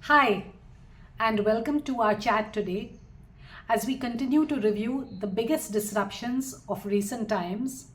Hi, and welcome to our chat today as we continue to review the biggest disruptions of recent times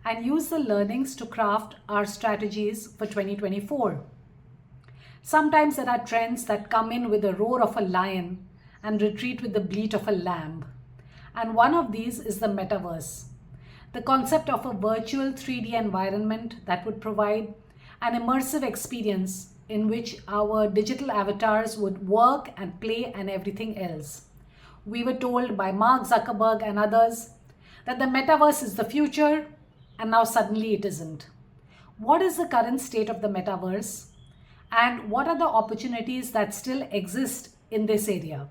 and use the learnings to craft our strategies for 2024. Sometimes there are trends that come in with the roar of a lion and retreat with the bleat of a lamb. And one of these is the metaverse, the concept of a virtual 3D environment that would provide an immersive experience in which our digital avatars would work and play and everything else. We were told by Mark Zuckerberg and others that the metaverse is the future, and now suddenly it isn't. What is the current state of the metaverse? And what are the opportunities that still exist in this area?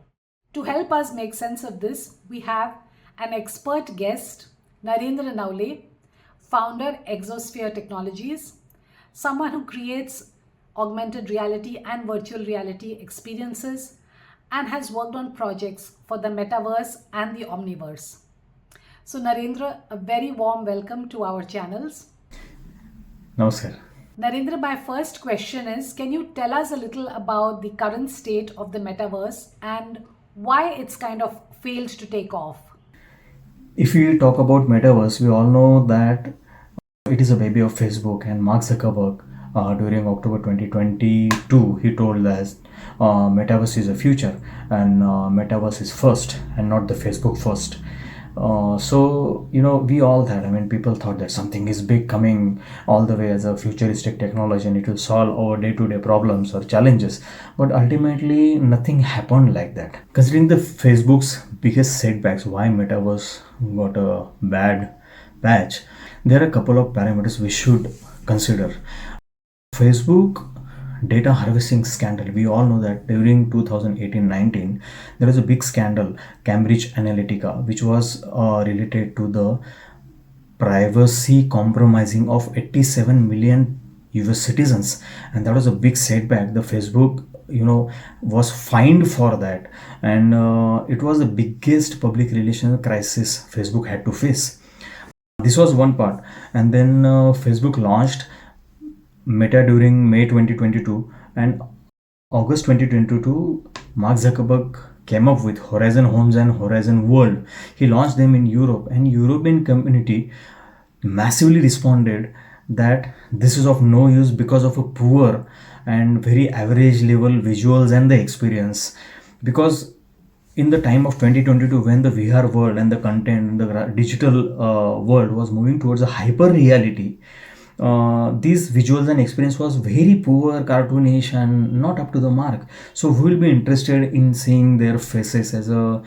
To help us make sense of this, we have an expert guest, Narendra Navale, founder Exosphere Technologies, someone who creates augmented reality and virtual reality experiences and has worked on projects for the metaverse and the omniverse. So Narendra, a very warm welcome to our channels. Namaskar. Narendra, my first question is, can you tell us a little about the current state of the metaverse and why it's kind of failed to take off? If we talk about metaverse, we all know that it is a baby of Facebook and Mark Zuckerberg. During October 2022, he told us metaverse is the future and metaverse is first and not the Facebook first. We all thought, people thought that something is big coming all the way as a futuristic technology and it will solve our day-to-day problems or challenges. But ultimately, nothing happened like that. Considering the Facebook's biggest setbacks, why metaverse got a bad patch, there are a couple of parameters we should consider. Facebook data harvesting scandal. We all know that during 2018-19 there was a big scandal, Cambridge Analytica, which was related to the privacy compromising of 87 million US citizens, and that was a big setback. The Facebook was fined for that, and it was the biggest public relations crisis Facebook had to face. This was one part, and then Facebook launched Meta during May 2022, and August 2022, Mark Zuckerberg came up with Horizon Homes and Horizon World. He launched them in Europe, and European community massively responded that this is of no use because of a poor and very average level visuals and the experience. Because in the time of 2022, when the VR world and the content, the digital world was moving towards a hyper reality, these visuals and experience was very poor, cartoonish, and not up to the mark. So who will be interested in seeing their faces as a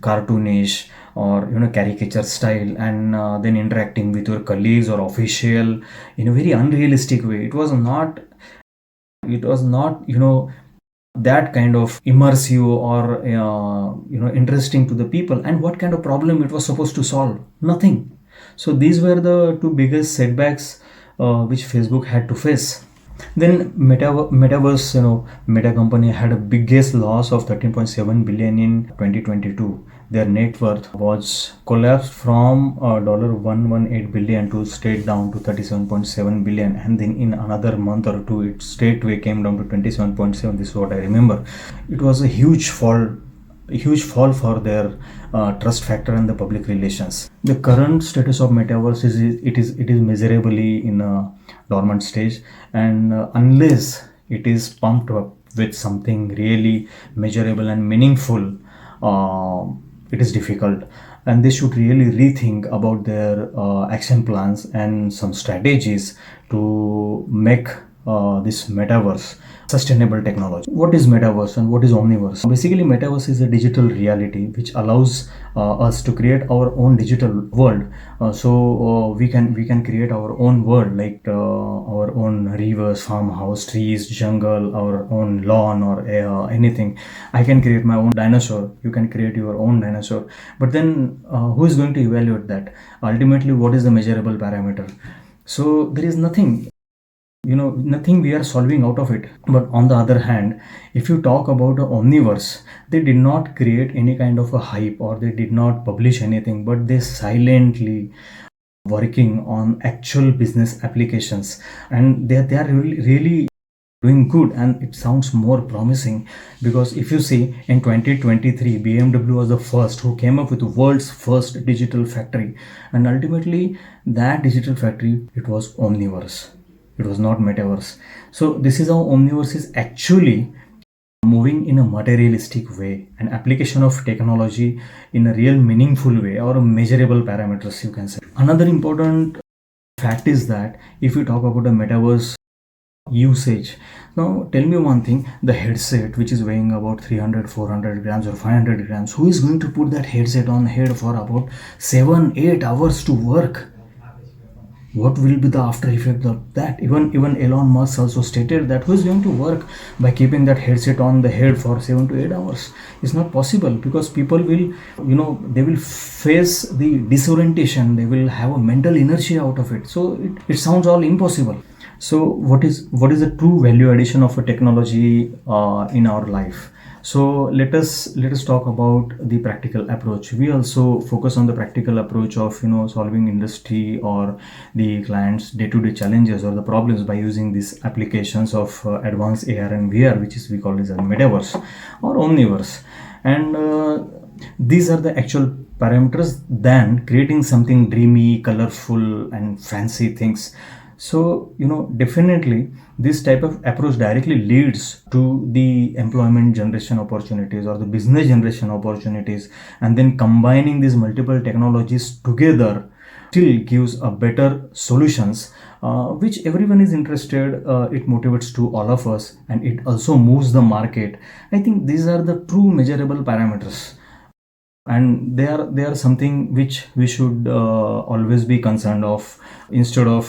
cartoonish or caricature style, and then interacting with your colleagues or official in a very unrealistic way? It was not that kind of immersive or interesting to the people. And what kind of problem it was supposed to solve? Nothing. So these were the two biggest setbacks which Facebook had to face. Then Metaverse, Meta company had a biggest loss of 13.7 billion in 2022. Their net worth was collapsed from $118 billion to straight down to 37.7 billion, and then in another month or two, it straightway came down to 27.7. This is what I remember. It was a huge fall for their trust factor and the public relations. The current status of metaverse is miserably in a dormant stage, and unless it is pumped up with something really measurable and meaningful, it is difficult. And they should really rethink about their action plans and some strategies to make this metaverse sustainable technology. What is metaverse and what is omniverse? Basically, metaverse is a digital reality which allows us to create our own digital world. We can create our own world, like our own rivers, farmhouse, trees, jungle, our own lawn, or anything. I can create my own dinosaur. You can create your own dinosaur. But then, who is going to evaluate that? Ultimately, what is the measurable parameter? So there is nothing we are solving out of it. But on the other hand, if you talk about the omniverse, they did not create any kind of a hype, or they did not publish anything, but they silently working on actual business applications, and they are really doing good, and it sounds more promising. Because if you see, in 2023 BMW was the first who came up with the world's first digital factory, and ultimately that digital factory, it was Omniverse, it was not Metaverse. So this is how Omniverse is actually moving in a materialistic way, an application of technology in a real meaningful way, or a measurable parameters, you can say. Another important fact is that if you talk about a metaverse usage, now tell me one thing: the headset which is weighing about 300, 400 grams or 500 grams, who is going to put that headset on head for about 7-8 hours to work? What will be the after effect of that? Even Elon Musk also stated that who is going to work by keeping that headset on the head for 7 to 8 hours? It's not possible, because people will, they will face the disorientation, they will have a mental inertia out of it. So it sounds all impossible. So what is the true value addition of a technology in our life? So let us talk about the practical approach. We also focus on the practical approach of solving industry or the clients day-to-day challenges or the problems by using these applications of advanced AR and VR, which is we call this as metaverse or omniverse. And these are the actual parameters than creating something dreamy, colorful and fancy things. So definitely this type of approach directly leads to the employment generation opportunities or the business generation opportunities, and then combining these multiple technologies together still gives a better solutions, which everyone is interested. It motivates to all of us, and it also moves the market. I think these are the true measurable parameters, and they are something which we should always be concerned of, instead of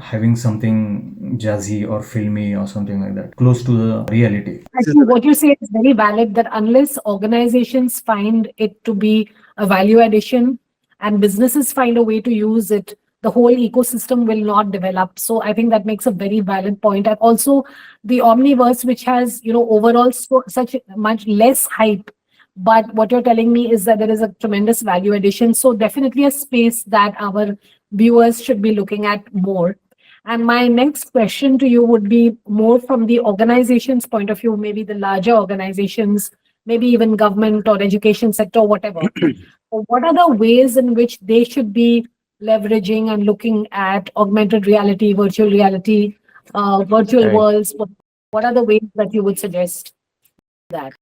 having something jazzy or filmy or something like that, close to the reality. I think what you say is very valid, that unless organizations find it to be a value addition and businesses find a way to use it, the whole ecosystem will not develop. So I think that makes a very valid point. And also the omniverse, which has, overall such much less hype. But what you're telling me is that there is a tremendous value addition. So definitely a space that our viewers should be looking at more. And my next question to you would be more from the organization's point of view, maybe the larger organizations, maybe even government or education sector, whatever. So what are the ways in which they should be leveraging and looking at augmented reality, virtual reality, virtual Right. worlds? What are the ways that you would suggest that?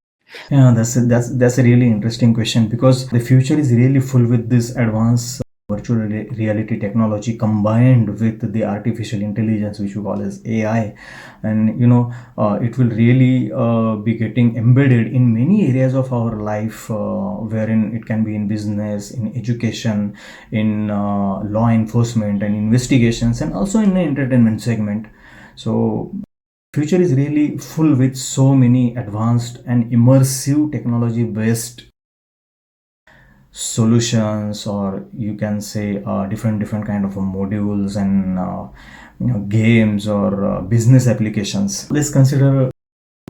Yeah, that's a really interesting question, because the future is really full with this advanced virtual reality technology combined with the artificial intelligence, which we call as AI. And it will really be getting embedded in many areas of our life, wherein it can be in business, in education, in law enforcement and investigations, and also in the entertainment segment. So future is really full with so many advanced and immersive technology based solutions, or you can say different kind of modules and games or business applications. Let's consider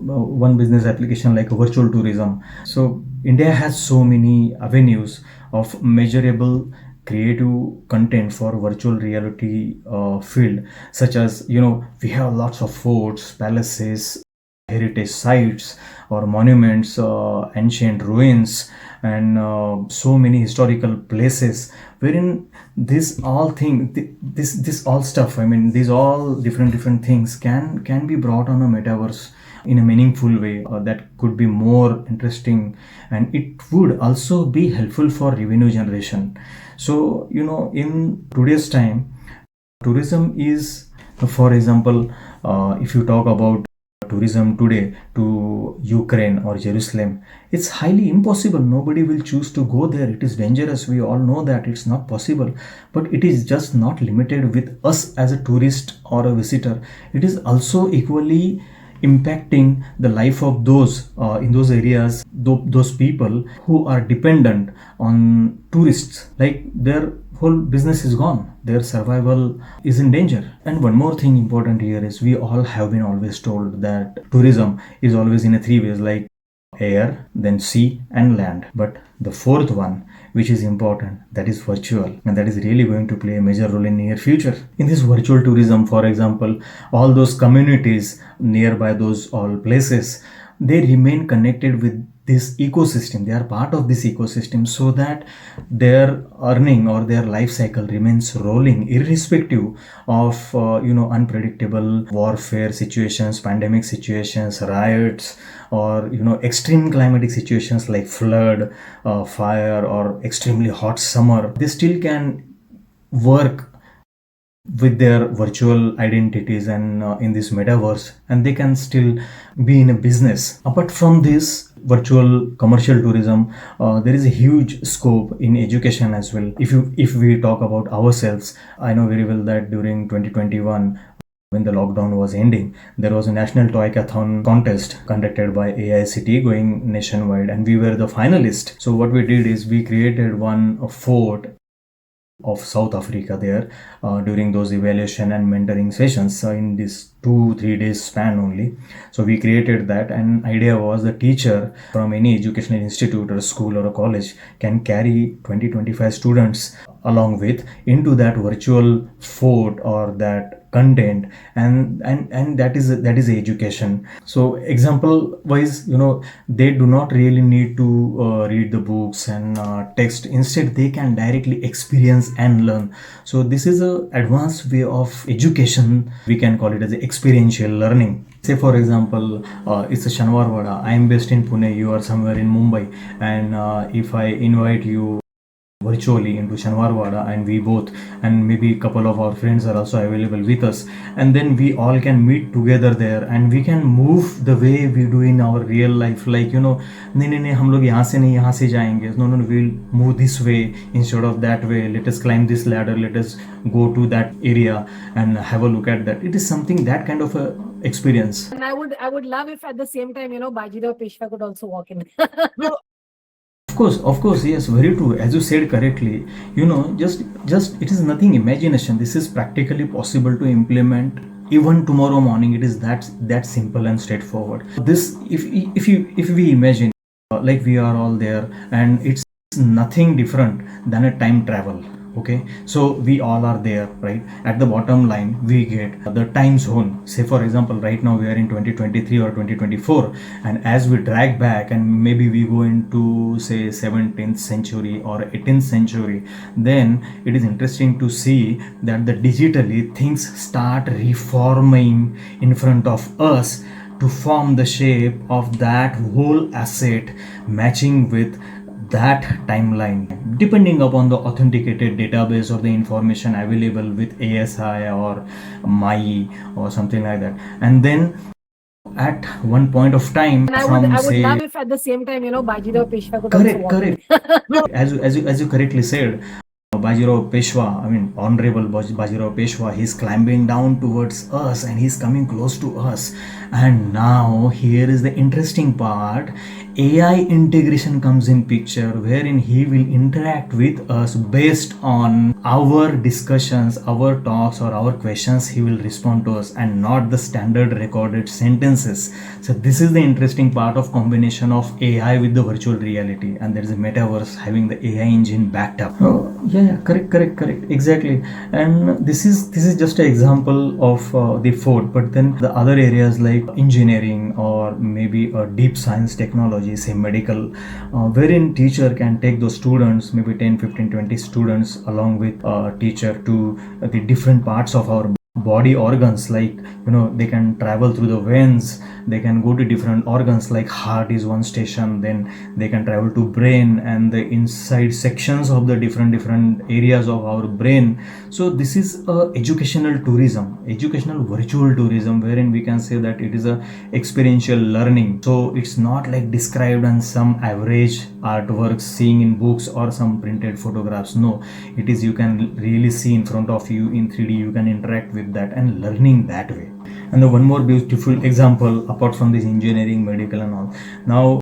one business application like virtual tourism. So India has so many avenues of measurable creative content for virtual reality field, such as we have lots of forts, palaces, heritage sites or monuments, ancient ruins, and so many historical places, wherein this all thing this all stuff, I mean these all different things can be brought on a metaverse in a meaningful way that could be more interesting, and it would also be helpful for revenue generation. So in today's time, tourism is, for example, if you talk about tourism today to Ukraine or Jerusalem, it's highly impossible. Nobody will choose to go there. It is dangerous. We all know that it's not possible. But it is just not limited with us as a tourist or a visitor. It is also equally impacting the life of those in those areas, those people who are dependent on tourists. Like their whole business is gone, their survival is in danger. And one more thing important here is, we all have been always told that tourism is always in a three ways, like air, then sea and land. But the fourth one which is important, that is virtual, and that is really going to play a major role in near future. In this virtual tourism, for example, all those communities nearby those all places, they remain connected with this ecosystem. They are part of this ecosystem, so that their earning or their life cycle remains rolling irrespective of unpredictable warfare situations, pandemic situations, riots, or extreme climatic situations like flood, fire, or extremely hot summer. They still can work with their virtual identities and in this metaverse, and they can still be in a business. Apart from this virtual commercial tourism, there is a huge scope in education as well. If we talk about ourselves, I know very well that during 2021, when the lockdown was ending, there was a national toy-a-thon contest conducted by AICT going nationwide, and we were the finalists. So what we did is we created one fort of South Africa there during those evaluation and mentoring sessions in this 2-3 days span only. So we created that, and idea was the teacher from any educational institute or school or a college can carry 20-25 students along with into that virtual fort or that content, and that is education. So example wise, they do not really need to read the books and text. Instead, they can directly experience and learn. So this is a advanced way of education. We can call it as experiential learning. Say for example, it's a Shanwarwada. I am based in Pune, you are somewhere in Mumbai, and if I invite you virtually into Shanwarwada, and we both and maybe a couple of our friends are also available with us, and then we all can meet together there, and we can move the way we do in our real life, like नहीं नहीं नहीं हम लोग यहाँ से नहीं यहाँ से जाएंगे, no no no, we'll move this way instead of that way, let us climb this ladder, let us go to that area and have a look at that. It is something, that kind of a experience. And I would love if at the same time, Bajirao Peshwa could also walk in. Of course, yes, very true. As you said correctly, just it is nothing imagination. This is practically possible to implement even tomorrow morning. It is that simple and straightforward. This, if we imagine, like we are all there, and it's nothing different than a time travel. Okay, so we all are there, right? At the bottom line, we get the time zone. Say for example, right now we are in 2023 or 2024, and as we drag back and maybe we go into say 17th century or 18th century, then it is interesting to see that the digitally things start reforming in front of us to form the shape of that whole asset, matching with that timeline, depending upon the authenticated database or the information available with ASI or MAI or something like that. And then at one point of time, And I would love if at the same time, Bajirao Peshwa could also walk in. correct. As you correctly said, Bajirao Peshwa, I mean Honorable Bajirao Peshwa, he's climbing down towards us and he's coming close to us. And now here is the interesting part. AI integration comes in picture, wherein he will interact with us based on our discussions, our talks, or our questions. He will respond to us, and not the standard recorded sentences. So this is the interesting part of combination of AI with the virtual reality, and there is a metaverse having the AI engine backed up. Oh, yeah, correct, exactly. And this is just an example of the fort, but then the other areas like engineering or maybe a deep science technology, say medical, wherein teacher can take those students, maybe 10, 15, 20 students along with a teacher to the different parts of our body organs, like they can travel through the veins, they can go to different organs, like heart is one station, then they can travel to brain and the inside sections of the different areas of our brain. So this is a educational virtual tourism, wherein we can say that it is a experiential learning. So it's not like described on some average artworks seeing in books or some printed photographs. No, it is, you can really see in front of you in 3D, you can interact with that and learning that way. And the one more beautiful example apart from this engineering, medical and all, now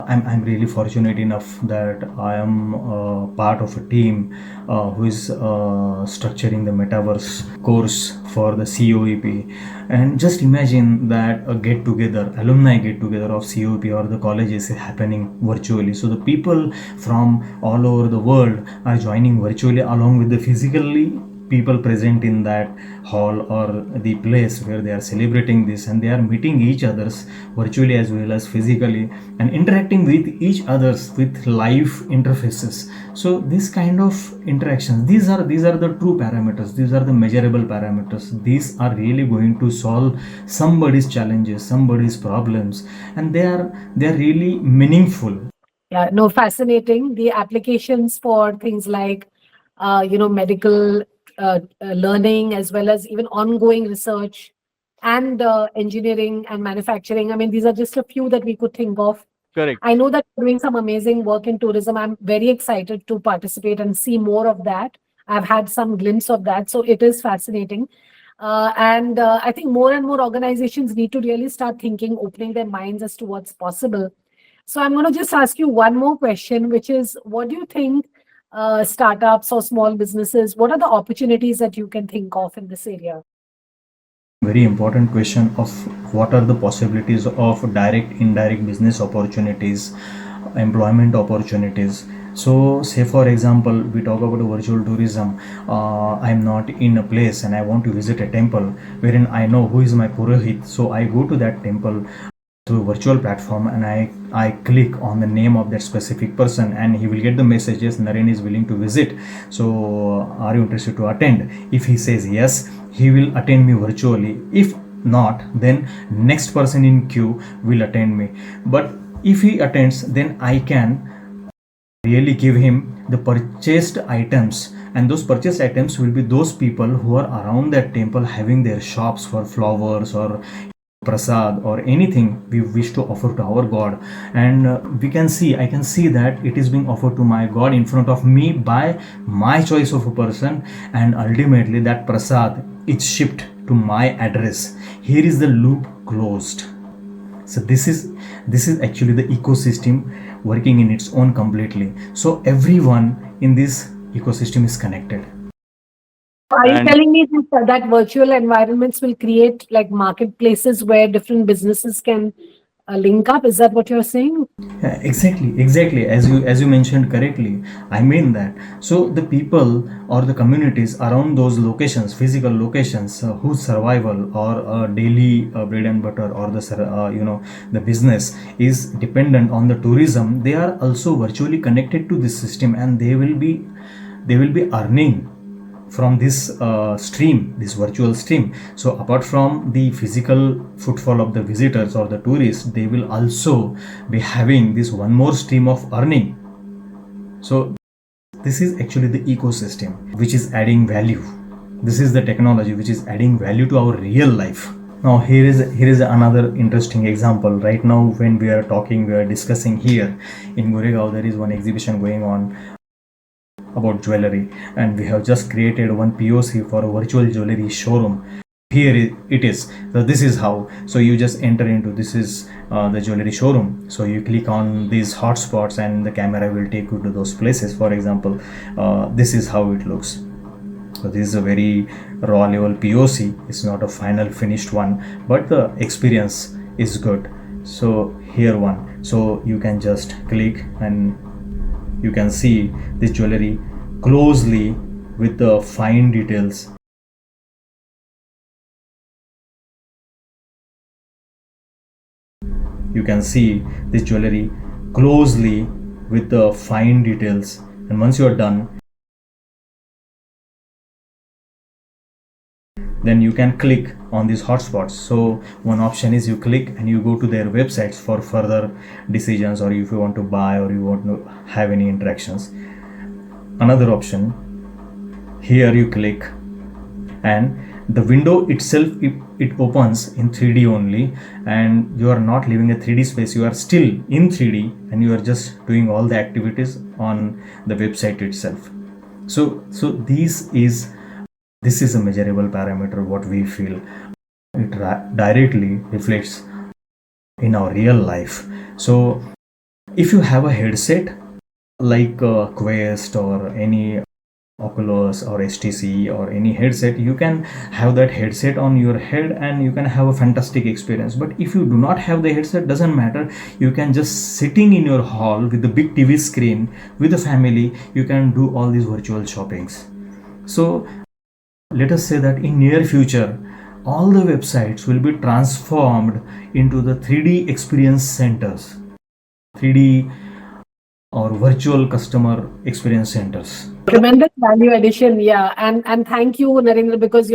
I'm really fortunate enough that I am part of a team who is structuring the Metaverse course for the COEP. And just imagine that a get together, alumni get together of COEP or the colleges is happening virtually. So the people from all over the world are joining virtually along with the physically people present in that hall or the place where they are celebrating this, and they are meeting each others virtually as well as physically and interacting with each others with live interfaces. So this kind of interactions, these are the true parameters, these are the measurable parameters. These are really going to solve somebody's challenges, somebody's problems, and they are really meaningful. Yeah, no, fascinating. The applications for things like, medical learning, as well as even ongoing research and engineering and manufacturing. I mean, these are just a few that we could think of. Correct. I know that you're doing some amazing work in tourism. I'm very excited to participate and see more of that. I've had some glimpse of that, so it is fascinating. And I think more and more organizations need to really start thinking, opening their minds as to what's possible. So I'm going to just ask you one more question, which is, what do you think startups or small businesses, what are the opportunities that you can think of in this area? Very important question of what are the possibilities of direct indirect business opportunities, employment opportunities. So say for example we talk about virtual tourism. I'm not in a place and I want to visit a temple wherein I know who is my purohit, so I go to that temple through a virtual platform and I click on the name of that specific person, and he will get the message, yes, Naren is willing to visit, so are you interested to attend? If he says yes, he will attend me virtually. If not, then next person in queue will attend me. But if he attends, then I can really give him the purchased items, and those purchased items will be those people who are around that temple having their shops for flowers or prasad or anything we wish to offer to our god. And I can see that it is being offered to my god in front of me by my choice of a person, and ultimately that prasad is shipped to my address. Here is the loop closed. So this is actually the ecosystem working in its own completely. So everyone in this ecosystem is connected. Are you And telling me that virtual environments will create like marketplaces where different businesses can link up? Is that what you're saying? Yeah, exactly. As you mentioned correctly, I mean that. So the people or the communities around those locations, physical locations, whose survival or daily bread and butter or the business is dependent on the tourism, they are also virtually connected to this system, and they will be earning from this stream, this virtual stream. So apart from the physical footfall of the visitors or the tourists, they will also be having this one more stream of earning. So this is actually the ecosystem which is adding value. This is the technology which is adding value to our real life. Now here is another interesting example. Right now when we are discussing here in Goregaon, there is one exhibition going on about jewelry, and we have just created one POC for a virtual jewelry showroom. Here it is. So this is how. So you just enter into, this is the jewelry showroom. So you click on these hotspots and the camera will take you to those places. For example, this is how it looks. So this is a very raw level POC. It's not a final finished one, but the experience is good. So here one. So you can just click and you can see this jewelry closely with the fine details. You can see this jewelry closely with the fine details, and once you are done, then you can click on these hotspots. So one option is you click and you go to their websites for further decisions, or if you want to buy or you want to have any interactions. Another option, here you click and the window itself, it opens in 3D only, and you are not leaving a 3D space, you are still in 3D and you are just doing all the activities on the website itself. So this is a measurable parameter what we feel. It directly reflects in our real life. So If you have a headset like Quest or any Oculus or HTC or any headset, you can have that headset on your head and you can have a fantastic experience. But if you do not have the headset, doesn't matter, you can just sitting in your hall with the big TV screen with the family, you can do all these virtual shoppings. So let us say that in near future all the websites will be transformed into the 3D experience centers, 3D or virtual customer experience centers. Tremendous value addition, yeah. And thank you, Narendra, because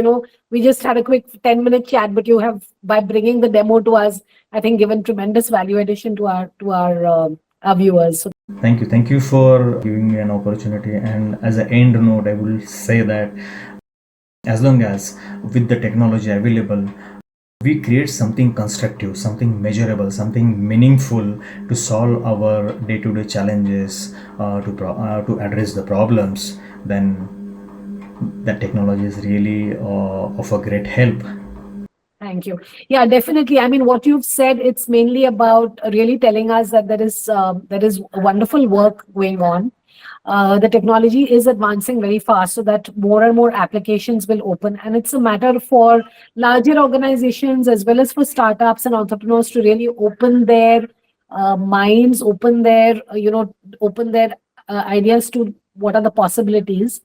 we just had a quick 10-minute chat, but you have, by bringing the demo to us, I think given tremendous value addition to our viewers. So Thank you for giving me an opportunity. And as an end note, I will say that as long as with the technology available, we create something constructive, something measurable, something meaningful to solve our day-to-day challenges, to address the problems, then that technology is really of a great help. thank you. Yeah, definitely. I mean, what you've said, it's mainly about really telling us that there is wonderful work going on. The technology is advancing very fast, so that more and more applications will open, and it's a matter for larger organizations as well as for startups and entrepreneurs to really open their minds, open their ideas to what are the possibilities.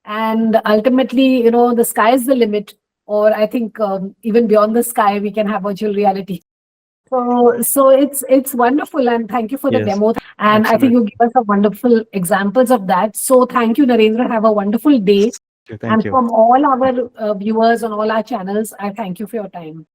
And ultimately, the sky is the limit, or I think even beyond the sky we can have virtual reality. So it's wonderful, and thank you for the Yes, demo. And I think absolutely. you give us some wonderful examples of that. So thank you, Narendra. Have a wonderful day. Thank And you. from all our viewers on all our channels, I thank you for your time.